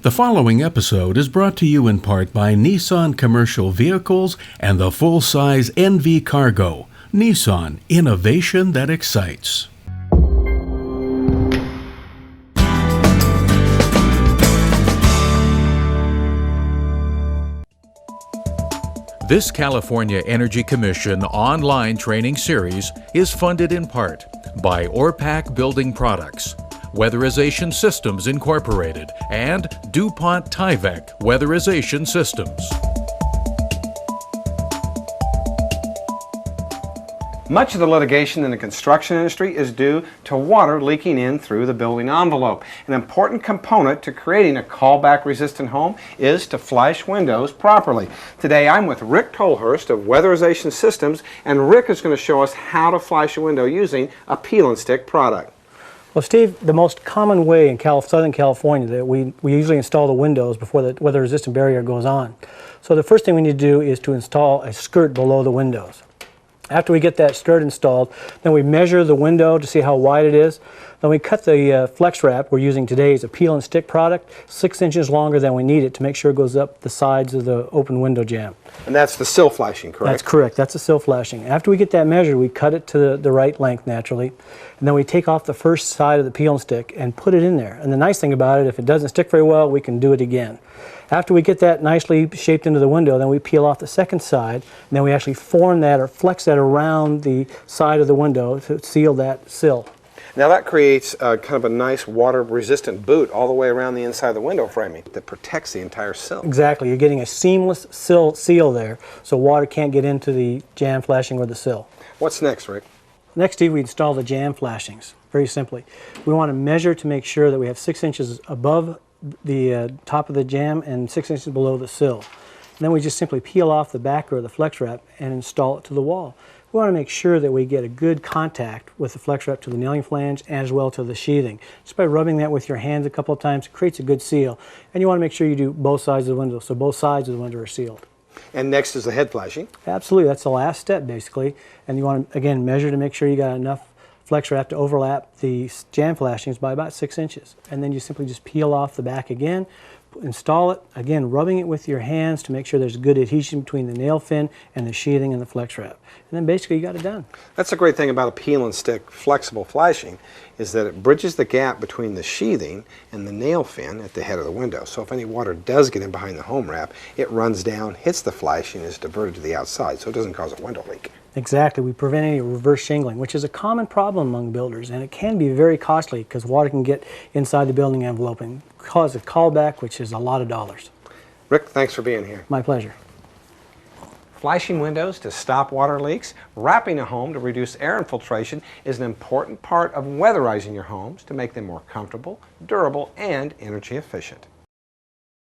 The following episode is brought to you in part by Nissan Commercial Vehicles and the full-size NV Cargo. Nissan, innovation that excites. This California Energy Commission online training series is funded in part by Orpak Building Products, Weatherization Systems Incorporated, and DuPont Tyvek Weatherization Systems. Much of the litigation in the construction industry is due to water leaking in through the building envelope. An important component to creating a callback-resistant home is to flush windows properly. Today I'm with Rick Tolhurst of Weatherization Systems, and Rick is going to show us how to flush a window using a peel and stick product. Well, Steve, the most common way in Southern California that we usually install the windows before the weather-resistant barrier goes on. So the first thing we need to do is to install a skirt below the windows. After we get that skirt installed, then we measure the window to see how wide it is. Then we cut the flex wrap we're using today is a peel and stick product, 6 inches longer than we need it to make sure it goes up the sides of the open window jamb. And that's the sill flashing, correct? That's correct. That's the sill flashing. After we get that measured, we cut it to the right length naturally, and then we take off the first side of the peel and stick and put it in there. And the nice thing about it, if it doesn't stick very well, we can do it again. After we get that nicely shaped into the window, then we peel off the second side, and then we actually form that or flex that around the side of the window to seal that sill. Now that creates kind of a nice water-resistant boot all the way around the inside of the window framing that protects the entire sill. Exactly. You're getting a seamless seal there, so water can't get into the jamb flashing or the sill. What's next, Rick? Next, Steve, we install the jamb flashings, very simply. We want to measure to make sure that we have 6 inches above the top of the jamb and 6 inches below the sill. And then we just simply peel off the backer of the flex wrap and install it to the wall. We want to make sure that we get a good contact with the flex wrap to the nailing flange and as well to the sheathing. Just by rubbing that with your hands a couple of times, it creates a good seal. And you want to make sure you do both sides of the window, so both sides of the window are sealed. And next is the head flashing. Absolutely, that's the last step basically. And you want to, again, measure to make sure you got enough flex wrap to overlap the jamb flashings by about 6 inches. And then you simply just peel off the back again, install it, again rubbing it with your hands to make sure there's good adhesion between the nail fin and the sheathing and the flex wrap. And then basically you got it done. That's the great thing about a peel and stick flexible flashing is that it bridges the gap between the sheathing and the nail fin at the head of the window. So if any water does get in behind the home wrap, it runs down, hits the flashing, and is diverted to the outside so it doesn't cause a window leak. Exactly. We prevent any reverse shingling, which is a common problem among builders, and it can be very costly because water can get inside the building envelope and cause a callback, which is a lot of dollars. Rick, thanks for being here. My pleasure. Flashing windows to stop water leaks, wrapping a home to reduce air infiltration is an important part of weatherizing your homes to make them more comfortable, durable, and energy efficient.